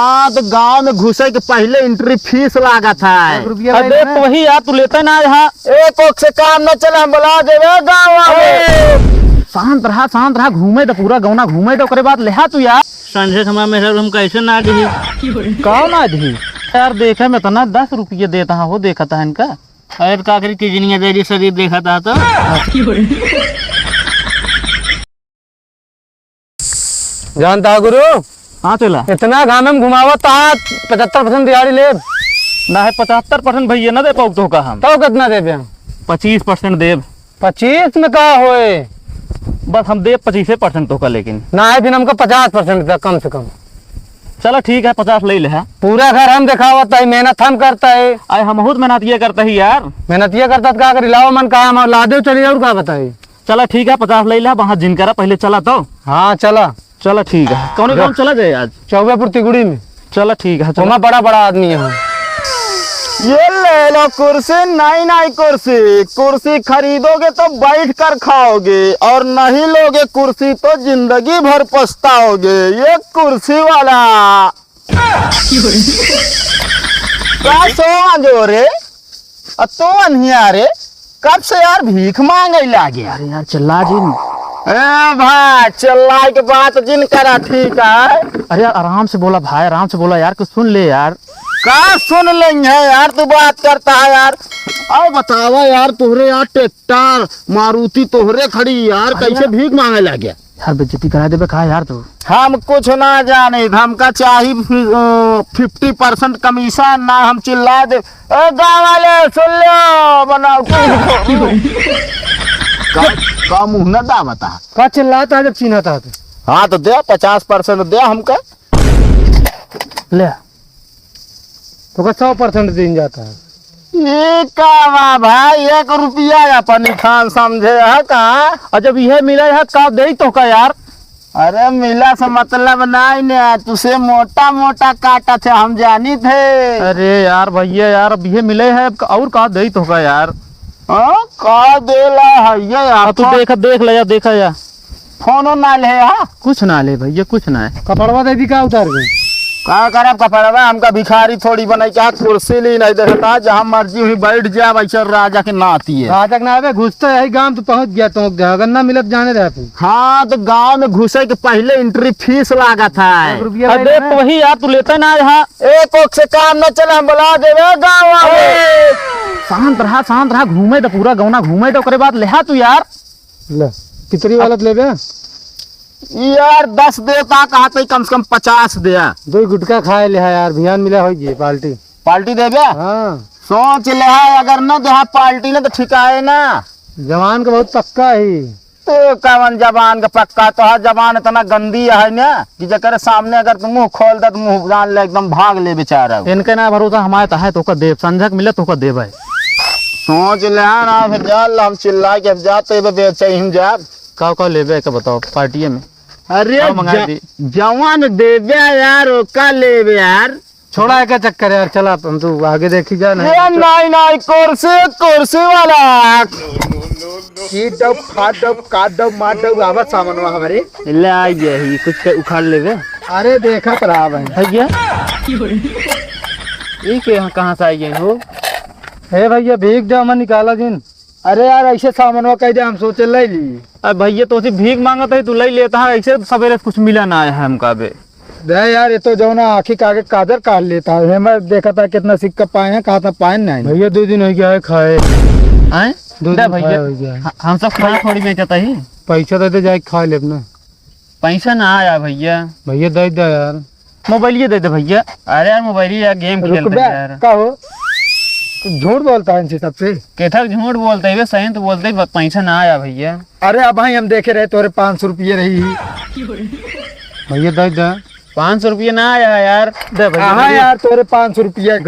हाँ तो गांव में घुसे के पहले एंट्री फीस लागा था। अरे तो वही यार तू लेता ना यहाँ एक ओक से काम न चला बुला देवे गाँव वाले। शांत रहा घूमे तो पूरा गौना घूमे तो ओकरे बाद लेहा तू यार संजय खमा में हम कैसे ना दी कौन आदमी यार देखे में तो ना 10 रुपये देता है वो देखा था इनका। अरे काकरी की जिनिया देरी शरीर देखा था तो जानता गुरु हाँ चला इतना घाम में घुमावत 75% दिहाड़ी ले ना है 75% भैया ना दे पाऊ तो का हम तो कितना देवे 25% देव 25 में का होए बस हम देव 25% तो का लेकिन ना है फिर हमको 50% तक कम से कम। चलो ठीक है 50 ले है। पूरा घर हम दिखावत है मेहनत हम करता है आए हम बहुत मेहनत ये करते ही यार मेहनत ये करता का करी लाओ मन का हम लादे चलिए और का बताई। चला ठीक है 50 ले ले वहाँ जिनकरा पहले चला तो हाँ चला चला ठीक है कौन काम चला जाए आज चौबेपुर तिगुड़ी में चला ठीक है वहाँ बड़ा आदमी है। ये ले लो कुर्सी नई कुर्सी खरीदोगे तो बैठ कर खाओगे और नहीं लोगे कुर्सी तो जिंदगी भर पछताओगे। ये कुर्सी वाला क्या सो जो रे तो अनहिया रे कब से यार भीख मांगे लागे। अरे यार चिल्ला जिन भाई चिल्लाए के बात जिन करा ठीक है। अरे यार आराम से बोला भाई आराम से बोला यार कुछ सुन ले यार का सुन लेंगे यार तू बात करता है यार। अब बतावा यार तोहरे यार ट्रैक्टर मारुति तोहरे खड़ी यार कैसे भीख मांगे लगे यार बेइज्जती करा देबे कहा यार तू हम कुछ ना जाने हमका चाहिए 50% कमीशन ना हम चिल्ला दे गाँव वाले सुन लो बनाओ का मुँह न दा बता का चिल्लाता है जब चिन्हता है हाँ तो दे 50% दे हमका ले तो का 100% दिन जाता है। ये का भाई 1 रुपया अपन खान समझे है कहा और जब यह मिला है का दे तो का यार। अरे मिला से मतलब नहीं ने तुझे मोटा मोटा काटा थे हम जानी थे। अरे यार भैया यार अब ये मिले है और का दे तो का यार का देला है ये यार तू देख ले यार देखा यार फोनो ना ले कुछ ना ले भैया कुछ ना है कपड़वा दे दी का उतार गई का करब कपड़वा हमका भिखारी थोड़ी बनाई क्या कुर्सी ली नहीं देखता जहाँ मर्जी हुई बैठ जा वैसे राजा के नाती है राजा के ना घुसते यही गांव तो पहुंच गया तो अगर ना मिलत जाने रहे तू। हाँ तो गांव में घुसे के पहले एंट्री फीस लागा था। अरे तो वही यार तू लेता ना यहाँ एक ओक से काम न चला बुला देवे गाँव वाले। शांत रहा घूमे तो पूरा गौना घूमे तो ओकरे बाद लेहा तू यार ले कितनी वालत ले यार 10 देता कहा तो कम से कम 50 दे 2 गुटका खाए ले यार भियान मिला हो जी पार्टी देवे हाँ सोच ले अगर न दे पार्टी ने तो ठिकाए ना जवान का बहुत पक्का ही तो कवन जबान का पक्का तो है जबान इतना गंदी है ना कि जकर सामने अगर तुम मुंह खोल दे तो मुंह जान ले एकदम भाग ले बेचारा। इनके ना भरोसा हमारे तो है तो का देव संजक मिले तो का देव है सोच ले ना फिर जा हम चिल्ला के जाते बेचे हम जा का लेवे का बताओ पार्टी में। अरे जवान देवे यार का लेवे यार छोड़ा क्या चक्कर यार चला हम तू आगे देखी जा नहीं कुर्सी वाला सामान हमारे ले आई यही कुछ उखाड़ लेवे। अरे देखा खराब है भैया ये कहाँ से आई हो हे भैया भीख दे हम निकाला जिन। अरे यार ऐसे सामान कह दे हम सोचे ले ली। अरे भैया तो भीख मांगता है तू ले लेता है ऐसे सवेरे कुछ मिला ना है हमका बे दे यार ये तो जो ना आखिर कागज कादर काट लेता है मैं देखा था कितना सिक्का पाए हैं कहा था पाए नहीं भैया 2 दिन हो गया है खाए आए भैया हम सब खाना थोड़ी बेचता ही पैसा दे दे जाए खा ले अपना पैसा ना आया भैया दे दे यार मोबाइल दे दे भैया। अरे यार मोबाइल यार गेम खेलते यार का हो झूठ बोलता है इनसे सबसे कैथा झूठ बोलते है सही तो बोलते है पैसा ना आया भैया। अरे अब भाई हम देखे रहे तोरे 500 रुपये रही भैया दे दे 500 रुपये ना आया यार दे भैया। हाँ यार तोरे 500 रुपया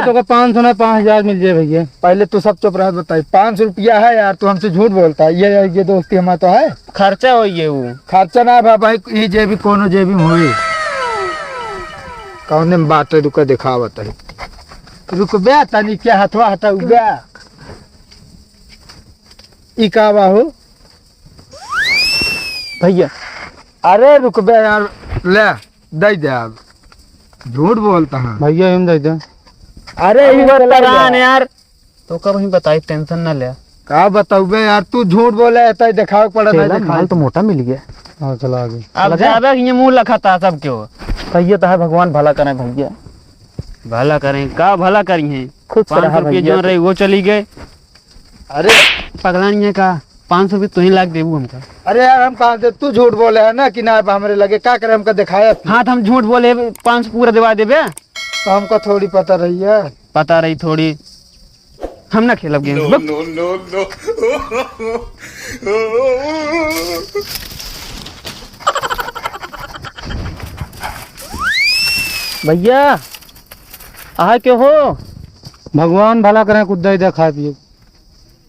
तो 500 ना 5000 मिल जाए भैया। पहले तो सब चुप रहा बताई 500 रुपया है यार तू हमसे झूठ बोलता है ये दोस्ती हमारा तो है खर्चा हो ये वो खर्चा ना भाई ये जेबी कोनो जेबी हुई कौन में बात रुक दिखा बताई रुक बे तनी क्या हथवा हटा उगा इकावा हो भैया। अरे रुक बे यार ले दे दे अब झूठ बोलता है भैया हम दे दे। अरे अभी इधर चला तरान गया। यार। तो कब ही बताई, टेंशन ना ले। का बताऊबे यार, तू झूठ बोले ऐसा ही दिखावे पड़ा चला, नहीं माल तो मोटा मिल गया। हाँ चला आगे। अब ज्यादा ये मुंह लखाता सब क्यों? भैया तो है, भगवान भला करे भैया। भला करें का भला करी है? खुद से 500 रहा रुपये भैया। जो रही वो चली गए। अरे पगला नहीं है का 500 रुपये तो ही लाग देबू हमका। अरे यार हम कहाँ से, तू झूठ बोले है ना कि ना हमारे लगे क्या करे, हमका दिखाया तू। हाँ तो हम झूठ बोले 500 पूरा दिवा देबे। तो हमको थोड़ी पता रही है। पता रही थोड़ी, हम ना खेलब गेम। भैया आहा क्यों हो? भगवान भला करे, कुछ दे खा पिए।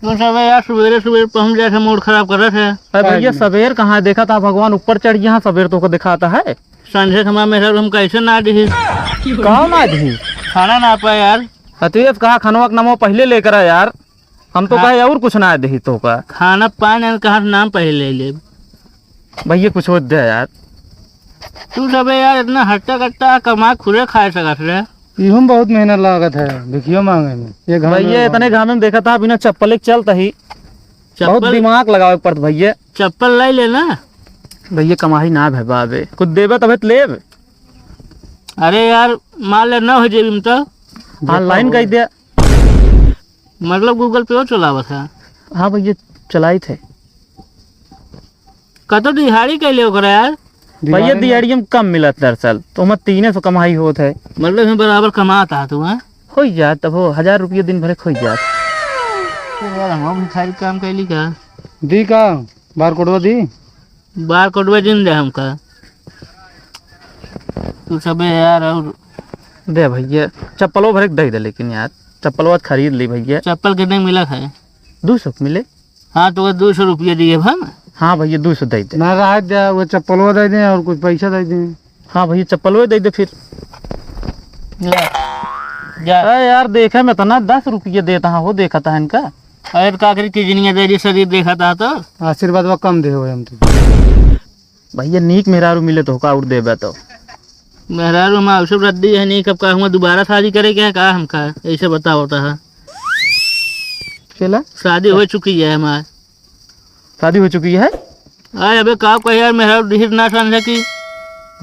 तो सब यार सवेरे सवेरे पहुंच जाए थे, मूड खराब कर रहे थे। अरे भैया सवेर कहाँ देखा था, भगवान ऊपर चढ़ गया सवेर तो को दिखाता है। संजय खमा मेहरा हम कैसे ना दी, कहाँ ना दी? खाना ना पाए यार। अतएव कहा खनवा के नमो पहले लेकर आ यार, हम तो कहे और कुछ ना दे तो का। खाना पाने कहा नाम पहले ले। भैया कुछ हो दे यार। तू सब यार इतना हट्टा कट्टा कमा खुरे खाए सकत रहे। इहुम बहुत मेहनत लागत है, देखियो मांगे में ये घर भैया इतने घाम में देखा था, बिना चप्पल के चलता ही बहुत चप्पल दिमाग लगावे पड़त भैया। चप्पल ले लेना। भैया कमाई ना है बाबे, कुछ देवे तबे तो लेब। अरे यार मान ले ना हो जेबी में तो ऑनलाइन कह दिया। मतलब गूगल पे चलावा था। हाँ भैया चलाई थे। कतो दिहाड़ी कैले ओकरा यार। भैया दिहाड़ी में कम मिलत दरअसल, तो हम 300 कमाई होत है। मतलब हम बराबर कमाता है तू। हाँ हो जात तब हो 1000 रुपये दिन भरे खो जात। यार हम भिखारी काम कैली का। दी का बार कोडवा दी। बार कोडवा दिन दे हमका। तू सब यार और दे भैया चप्पलों भरे के दे दे, लेकिन यार चप्पलों खरीद ली भैया। चप्पल कितने मिला है? 200 के मिले। हाँ तो 200 रुपये दिए भाई। हाँ भैया 200 दे दे। ना रहा दे, वो चप्पलवा दे दे और कुछ पैसा दे दे। हाँ भैया चप्पलों दे दे फिर। जा अरे यार देखे मैं तो ना 10 रुपये देता हाँ, वो देखा था इनका। अरे काकरी किजनिया दे शरीर देखा था तो आशीर्वाद वा कम दे हो हम तो। भैया नीक मेहरारू मिले तो का और देबे तो। मेहरारू हम आवश्यक रद्दी है नहीं, कब का हुआ दोबारा शादी करे क्या कहा हमका ऐसे बताओ होता है। चला शादी हो चुकी है हमारी। शादी हो चुकी है। अरे अबे का कह यार मेहरारू डिहिर ना समझे कि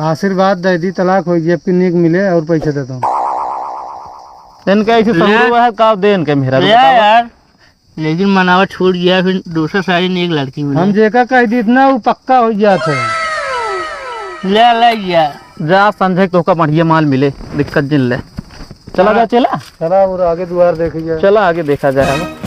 आशीर्वाद दे दी, तलाक हो गई, अब की नीक मिले और पैसा देता हूँ। इनका ऐसे समझ है का दे इनके मेहरारू ले यार। लेकिन मनावा छूट गया, फिर दूसरा शादी नहीं एक लड़की हम मिली। जेका कह दी इतना वो पक्का हो जाता है। ले ले यार। जा संजय तो का बढ़िया माल मिले, दिक्कत जिन ले। चला जा चला चला और आगे द्वार देखिए। चला आगे देखा जाएगा।